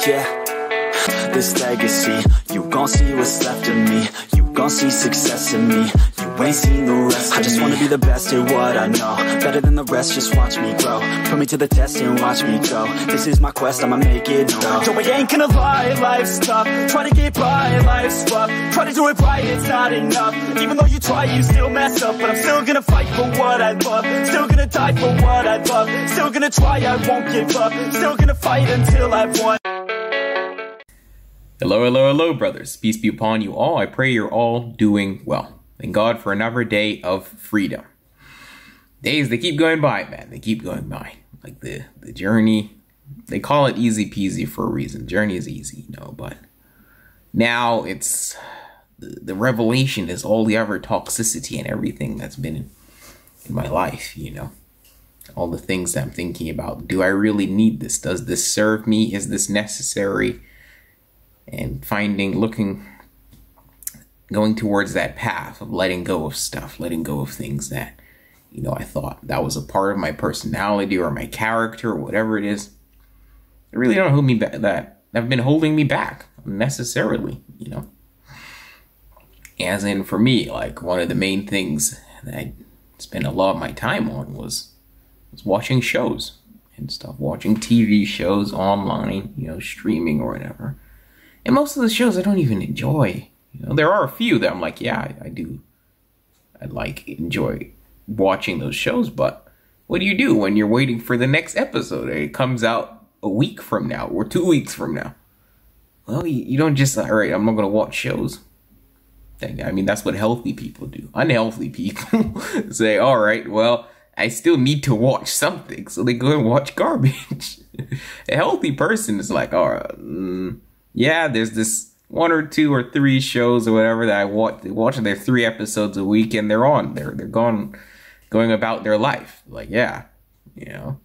yeah. This legacy, you gon' see what's left of me. You gon' see success in me. You ain't seen the rest of me. I just wanna be the best at what I know. Better than the rest, just watch me grow. Put me to the test and watch me go. This is my quest, I'ma make it known. Yo, I ain't gonna lie, life's tough. Try to get by, life's rough. Try to do it right, it's not enough. Even though you try, you still mess up. But I'm still gonna fight for what I love. Still gonna die for what I love. Still gonna try, I won't give up. Still gonna fight until I've won. Hello, hello, hello, brothers. Peace be upon you all. I pray you're all doing well. Thank God for another day of freedom. Days, they keep going by, man. They keep going by. Like the journey, they call it easy peasy for a reason. Journey is easy, you know, but now it's the revelation is all the other toxicity and everything that's been in my life, you know. All the things that I'm thinking about. Do I really need this? Does this serve me? Is this necessary? And going towards that path of letting go of stuff, letting go of things that, you know, I thought that was a part of my personality or my character or whatever it is. They really don't hold me back, that have been holding me back unnecessarily, you know. As in, for me, like, one of the main things that I spent a lot of my time on was watching shows and stuff, watching TV shows online, you know, streaming or whatever. And most of the shows I don't even enjoy. You know, there are a few that I'm like, yeah, I do. I enjoy watching those shows, but what do you do when you're waiting for the next episode? It comes out a week from now or 2 weeks from now. Well, you don't just, all right, I'm not going to watch shows. I mean, that's what healthy people do. Unhealthy people say, all right, well, I still need to watch something. So they go and watch garbage. A healthy person is like, all right, yeah, there's this 1 or 2 or 3 shows or whatever that I watch their 3 episodes a week and they're going about their life. Like, yeah, you know,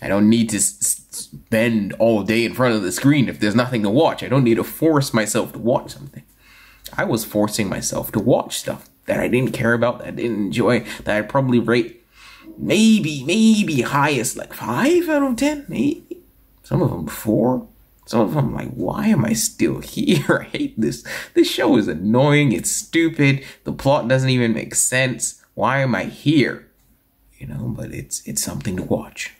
I don't need to spend all day in front of the screen if there's nothing to watch. I don't need to force myself to watch something. I was forcing myself to watch stuff that I didn't care about, that I didn't enjoy, that I'd probably rate maybe highest like 5 out of 10, maybe. Some of them 4. Some of them, like, why am I still here? I hate this. This show is annoying. It's stupid. The plot doesn't even make sense. Why am I here? You know, but it's something to watch.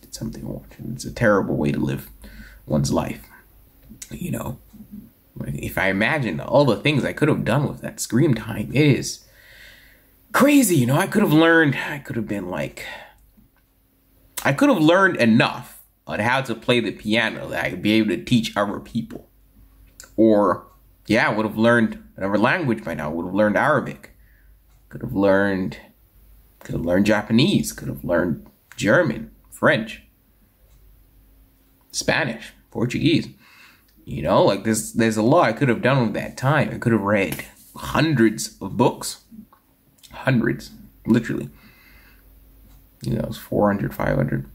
It's something to watch. And it's a terrible way to live one's life. You know, if I imagine all the things I could have done with that screen time, it is crazy. You know, I could have learned enough on how to play the piano that I could be able to teach other people. Or, yeah, I would have learned another language by now. I would have learned Arabic. Could have learned Japanese. Could have learned German, French, Spanish, Portuguese. You know, like there's a lot I could have done with that time. I could have read hundreds of books. Hundreds, literally. You know, it was 400, 500.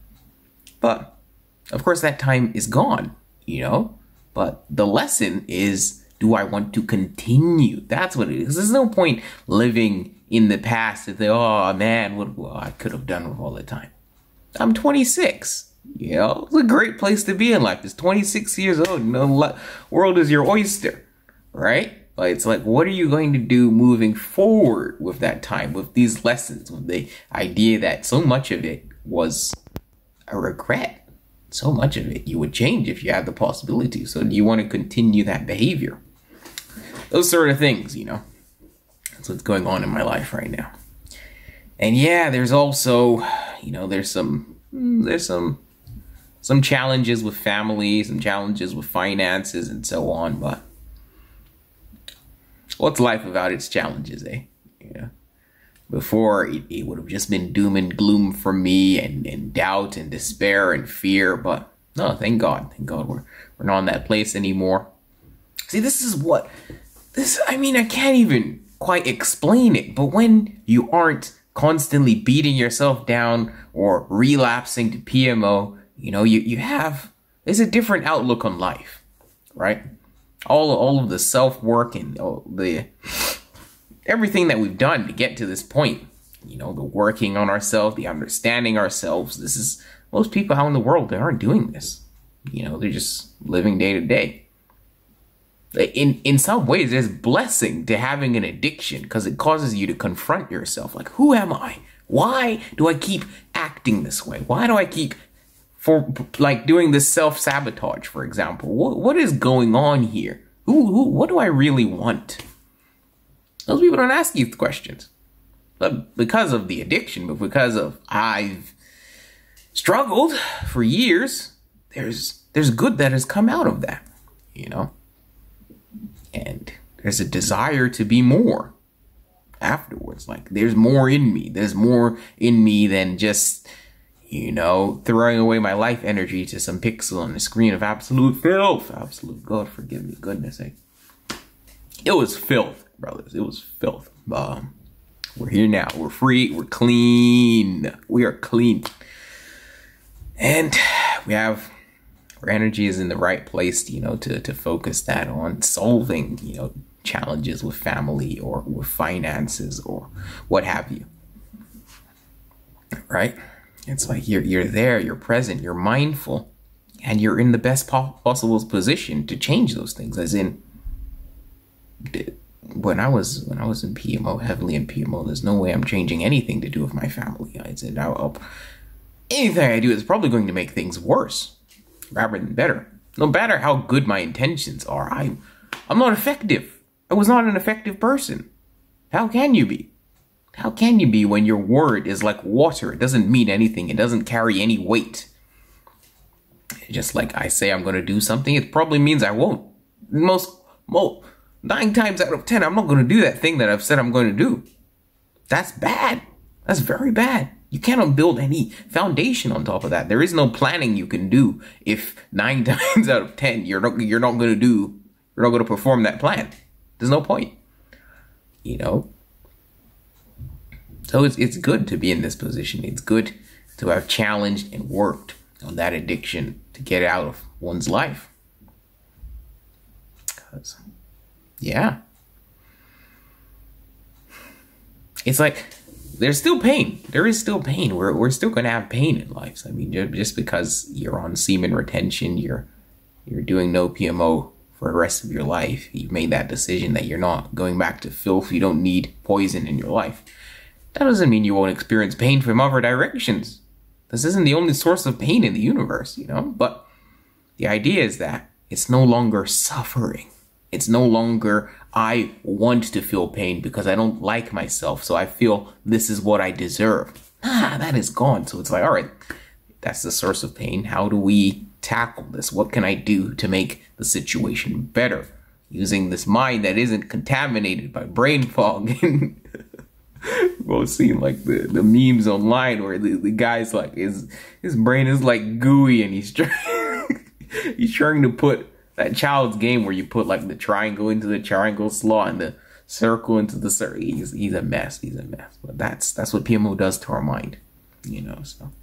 But of course, that time is gone, you know, but the lesson is, do I want to continue? That's what it is. There's no point living in the past and think, oh man, what I could have done with all the time. I'm 26, you know, it's a great place to be in life. It's 26 years old, you know, world is your oyster, right? But it's like, what are you going to do moving forward with that time, with these lessons, with the idea that so much of it was a regret? So much of it you would change if you had the possibility. So do you want to continue that behavior? Those sort of things, you know. That's what's going on in my life right now. And yeah, there's also, you know, there's some challenges with family, some challenges with finances and so on, but what's life without its challenges, eh? You know? Before, it would have just been doom and gloom for me and doubt and despair and fear. But no, thank God. Thank God we're not in that place anymore. See, I mean, I can't even quite explain it. But when you aren't constantly beating yourself down or relapsing to PMO, you know, there's a different outlook on life, right? All of the self-work and everything that we've done to get to this point, you know, the working on ourselves, the understanding ourselves. Most people out in the world, they aren't doing this. You know, they're just living day to day. In some ways, there's blessing to having an addiction because it causes you to confront yourself. Like, who am I? Why do I keep acting this way? Why do I keep doing this self-sabotage, for example? What is going on here? What do I really want? Those people don't ask you questions. But because of the addiction, but because of I've struggled for years, there's good that has come out of that, you know? And there's a desire to be more afterwards. Like, there's more in me. There's more in me than just, you know, throwing away my life energy to some pixel on the screen of absolute filth. Absolute, God forgive me, goodness sake. It was filth, brothers. It was filth. We're here now. We're free. We're clean. We are clean. And our energy is in the right place, you know, to focus that on solving, you know, challenges with family or with finances or what have you. Right? It's like you're there, you're present, you're mindful, and you're in the best possible position to change those things. As in, when I was in PMO, heavily in PMO, there's no way I'm changing anything to do with my family. I said, anything I do is probably going to make things worse rather than better. No matter how good my intentions are, I'm not effective. I was not an effective person. How can you be? How can you be when your word is like water? It doesn't mean anything. It doesn't carry any weight. Just like I say I'm going to do something, it probably means I won't. 9 times out of 10, I'm not going to do that thing that I've said I'm going to do. That's bad. That's very bad. You cannot build any foundation on top of that. There is no planning you can do if 9 times out of 10 you're not going to perform that plan. There's no point. You know? So it's good to be in this position. It's good to have challenged and worked on that addiction to get out of one's life. Because, yeah. It's like, there's still pain. There is still pain. We're still going to have pain in life. I mean, just because you're on semen retention, you're doing NoPMO for the rest of your life. You've made that decision that you're not going back to filth. You don't need poison in your life. That doesn't mean you won't experience pain from other directions. This isn't the only source of pain in the universe, you know? But the idea is that it's no longer suffering. It's no longer, I want to feel pain because I don't like myself, so I feel this is what I deserve. That is gone. So it's like, all right, that's the source of pain. How do we tackle this? What can I do to make the situation better? Using this mind that isn't contaminated by brain fog. We've all seen like the memes online where the guy's like, his brain is like gooey and he's trying to put that child's game where you put like the triangle into the triangle slot and the circle into the circle. He's a mess. He's a mess. But that's what PMO does to our mind, you know. So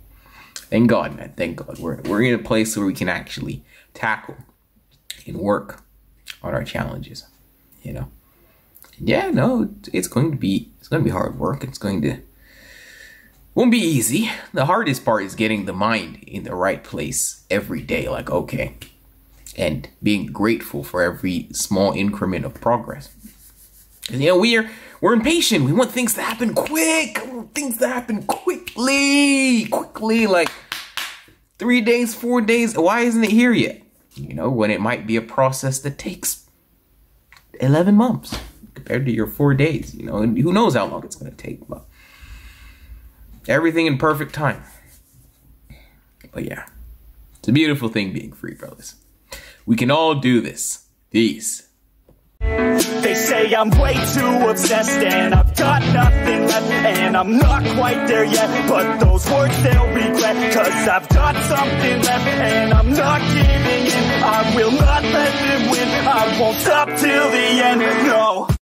thank God, man. Thank God we're in a place where we can actually tackle and work on our challenges, you know. Yeah, no, it's going to be hard work. Won't be easy. The hardest part is getting the mind in the right place every day. Like, okay. And being grateful for every small increment of progress. And, you know, we're impatient. We want things to happen quick. We want things to happen quickly, like 3 days, 4 days. Why isn't it here yet? You know, when it might be a process that takes 11 months compared to your 4 days. You know, and who knows how long it's going to take. But everything in perfect time. But yeah, it's a beautiful thing being free, brothers. We can all do this. Peace. They say I'm way too obsessed and I've got nothing left and I'm not quite there yet, but those words they'll regret, cause I've got something left and I'm not giving in. I will not let them win. I won't stop till the end, no.